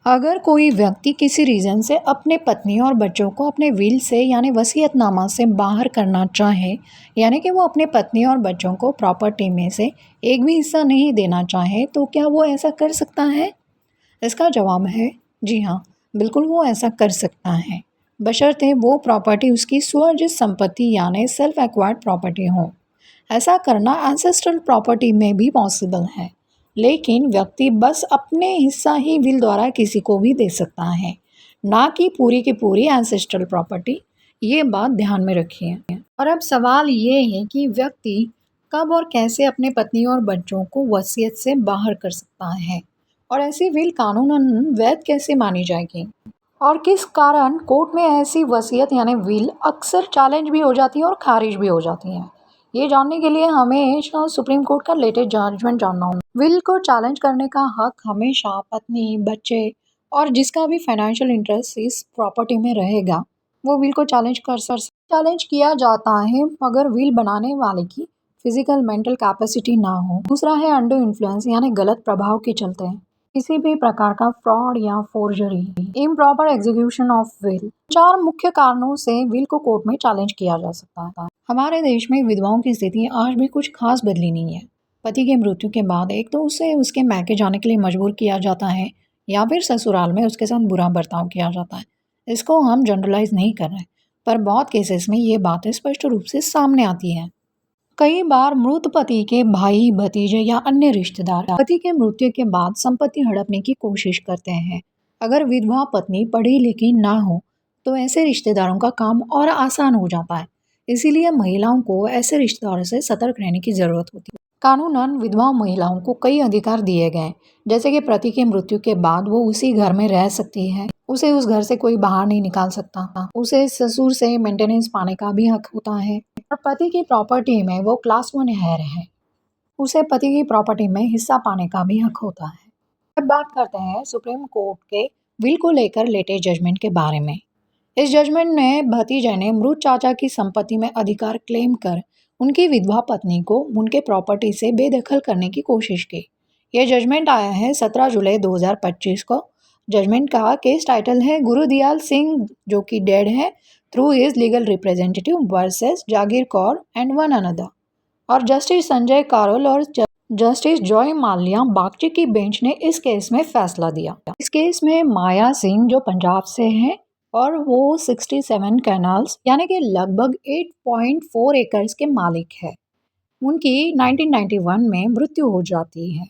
अगर कोई व्यक्ति किसी रीज़न से अपने पत्नी और बच्चों को अपने विल से यानी वसीयतनामा से बाहर करना चाहे, यानी कि वो अपने पत्नी और बच्चों को प्रॉपर्टी में से एक भी हिस्सा नहीं देना चाहे, तो क्या वो ऐसा कर सकता है? इसका जवाब है जी हाँ, बिल्कुल वो ऐसा कर सकता है, बशर्ते वो प्रॉपर्टी उसकी स्वर्जित संपत्ति यानी सेल्फ एक्वायर्ड प्रॉपर्टी हो। ऐसा करना एंसेस्ट्रल प्रॉपर्टी में भी पॉसिबल है, लेकिन व्यक्ति बस अपने हिस्सा ही विल द्वारा किसी को भी दे सकता है, ना कि पूरी की पूरी एंसेस्ट्रल प्रॉपर्टी। ये बात ध्यान में रखिए। और अब सवाल ये है कि व्यक्ति कब और कैसे अपने पत्नी और बच्चों को वसीयत से बाहर कर सकता है, और ऐसी विल कानूनन वैध कैसे मानी जाएगी, और किस कारण कोर्ट में ऐसी वसीयत यानी विल अक्सर चैलेंज भी हो जाती है और खारिज भी हो जाती है। ये जानने के लिए हमें सुप्रीम कोर्ट का लेटेस्ट जजमेंट जानना होगा। विल को चैलेंज करने का हक हमेशा पत्नी, बच्चे और जिसका भी फाइनेंशियल इंटरेस्ट इस प्रॉपर्टी में रहेगा, वो विल को चैलेंज किया जाता है अगर विल बनाने वाले की फिजिकल मेंटल कैपेसिटी ना हो। दूसरा है अंडर इन्फ्लुएंस यानी गलत प्रभाव के चलते किसी भी प्रकार का फ्रॉड या forgery, improper execution of will. 4 मुख्य कारणों से विल को कोर्ट में चैलेंज किया जा सकता है। हमारे देश में विधवाओं की स्थिति आज भी कुछ खास बदली नहीं है। पति की मृत्यु के बाद एक तो उसे उसके मायके जाने के लिए मजबूर किया जाता है, या फिर ससुराल में उसके साथ बुरा बर्ताव किया जाता है। इसको हम जनरलाइज नहीं कर रहे, पर बहुत केसेस में ये बातें स्पष्ट रूप से सामने आती है। कई बार मृत पति के भाई, भतीजे या अन्य रिश्तेदार पति के मृत्यु के बाद संपत्ति हड़पने की कोशिश करते हैं। अगर विधवा पत्नी पढ़ी लिखी ना हो तो ऐसे रिश्तेदारों का काम और आसान हो जाता है। इसीलिए महिलाओं को ऐसे रिश्तेदारों से सतर्क रहने की जरूरत होती है। कानूनन विधवा महिलाओं को कई अधिकार दिए गए, जैसे कि पति की मृत्यु के बाद वो उसी घर में रह सकती है, उसे उस घर से कोई बाहर नहीं निकाल सकता, उसे ससुर से मेंटेनेंस पाने का भी हक होता है, और पति की प्रॉपर्टी में वो क्लास 1 हेयर है, उसे पति की प्रॉपर्टी में हिस्सा पाने का भी हक होता है। अब बात करते हैं सुप्रीम कोर्ट के विल को लेकर लेटेस्ट जजमेंट के बारे में। इस जजमेंट में भतीजे ने मृत चाचा की संपत्ति में अधिकार क्लेम कर उनकी विधवा पत्नी को उनके प्रॉपर्टी से बेदखल करने की कोशिश की। यह जजमेंट आया है 17 जुलाई 2025 को। जजमेंट का केस टाइटल है गुरुदयाल सिंह, जो कि डेड है, through his legal representative versus Jagir Kaur and one another. और जस्टिस संजय कारोल और जस्टिस जॉय माल्या बागची की बेंच ने इस केस में फैसला दिया। इस केस में माया सिंह, जो पंजाब से हैं, और वो 67 कैनाल्स यानी कि लगभग 8.4 एकर्स के मालिक है। उनकी 1991 में मृत्यु हो जाती है।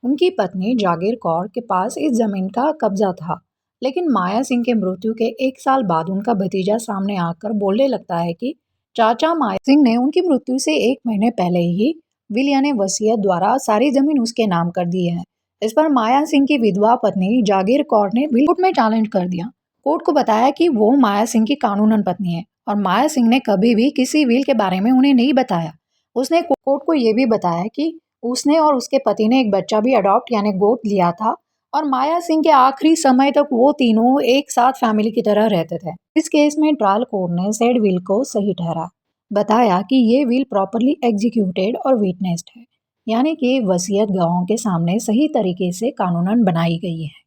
उनकी पत्नी जागीर कौर के पास इस जमीन का कब्जा था, लेकिन माया सिंह के मृत्यु के 1 साल बाद उनका भतीजा सामने आकर बोलने लगता है कि चाचा माया सिंह ने उनकी मृत्यु से 1 महीने पहले ही विल यानी वसीयत द्वारा सारी जमीन उसके नाम कर दी है। इस पर माया सिंह की विधवा पत्नी जागीर कौर ने विल कोर्ट में चैलेंज कर दिया। कोर्ट को बताया कि वो माया सिंह की कानूनन पत्नी है और माया सिंह ने कभी भी किसी विल के बारे में उन्हें नहीं बताया। उसने कोर्ट को ये भी बताया कि उसने और उसके पति ने एक बच्चा भी अडॉप्ट यानी गोद लिया था, और माया सिंह के आखिरी समय तक वो तीनों एक साथ फैमिली की तरह रहते थे। इस केस में ट्रायल कोर्ट ने सेड विल को सही ठहरा, बताया कि ये विल प्रॉपरली एग्जीक्यूटेड और विटनेस्ड है, यानी कि वसीयत गवाहों के सामने सही तरीके से कानूनन बनाई गई है।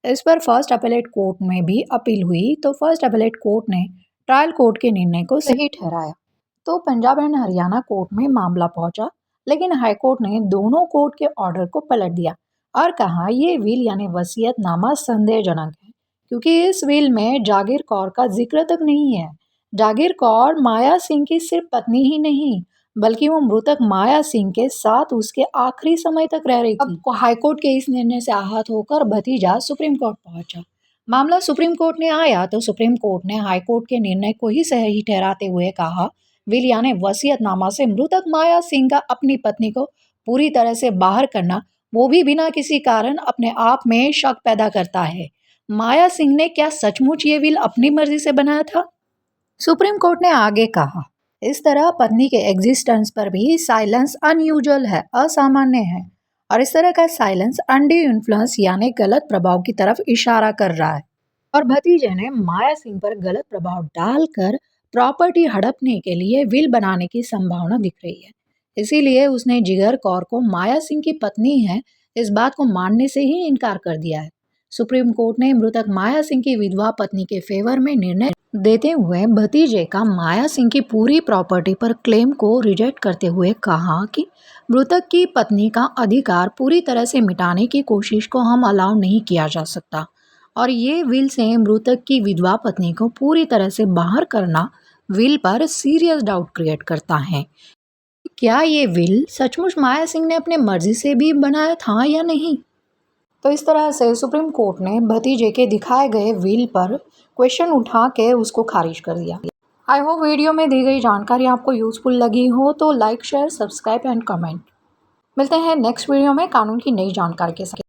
इस पर फर्स्ट अपीलेट कोर्ट में भी अपील हुई, तो फर्स्ट अपीलेट कोर्ट ने ट्रायल कोर्ट के निर्णय को सही ठहराया। तो पंजाब एंड हरियाणा कोर्ट में मामला पहुंचा, लेकिन हाईकोर्ट ने दोनों कोर्ट के ऑर्डर को पलट दिया और कहा ये विल यानी वसीयतनामा संदेहजनक है, क्योंकि इस विल में जागीर कौर का जिक्र तक नहीं है। जागीर कौर माया सिंह की सिर्फ पत्नी ही नहीं, बल्कि वो मृतक माया सिंह के साथ उसके आखिरी समय तक रह रही थी। हाईकोर्ट के इस निर्णय से आहत होकर भतीजा सुप्रीम कोर्ट पहुंचा। मामला सुप्रीम कोर्ट ने आया तो सुप्रीम कोर्ट ने हाईकोर्ट के निर्णय को ही सही ठहराते हुए कहा, विल यानी वसीयतनामा से मृतक माया सिंह का अपनी पत्नी को पूरी तरह से बाहर करना, वो भी बिना किसी कारण, अपने आप में शक पैदा करता है। माया सिंह ने क्या सचमुच ये विल अपनी मर्जी से बनाया था? सुप्रीम कोर्ट ने आगे कहा, इस तरह पत्नी के एग्जिस्टेंस पर भी साइलेंस अनयूजुअल है, असामान्य है, और इस तरह का साइलेंस अनड्यू इन्फ्लुएंस यानी गलत प्रभाव की तरफ इशारा कर रहा है। और भतीजे ने माया सिंह पर गलत प्रभाव डालकर प्रॉपर्टी हड़पने के लिए विल बनाने की संभावना दिख रही है। इसीलिए उसने जिगर कौर को माया सिंह की पत्नी है इस बात को मानने से ही इनकार कर दिया है। सुप्रीम कोर्ट ने मृतक माया सिंह की विधवा पत्नी के फेवर में निर्णय देते हुए भतीजे का माया सिंह की पूरी प्रॉपर्टी पर क्लेम को रिजेक्ट करते हुए कहा कि मृतक की पत्नी का अधिकार पूरी तरह से मिटाने की कोशिश को हम अलाउ नहीं किया जा सकता और ये विल से मृतक की विधवा पत्नी को पूरी तरह से बाहर करना विल पर सीरियस डाउट क्रिएट करता है। क्या ये विल सचमुच माया सिंह ने अपने मर्जी से भी बनाया था या नहीं? तो इस तरह से सुप्रीम कोर्ट ने भतीजे के दिखाए गए विल पर क्वेश्चन उठा के उसको खारिज कर दिया। आई होप वीडियो में दी गई जानकारी आपको यूजफुल लगी हो तो like share subscribe and comment. मिलते हैं नेक्स्ट वीडियो में कानून की नई जानकारी के साथ।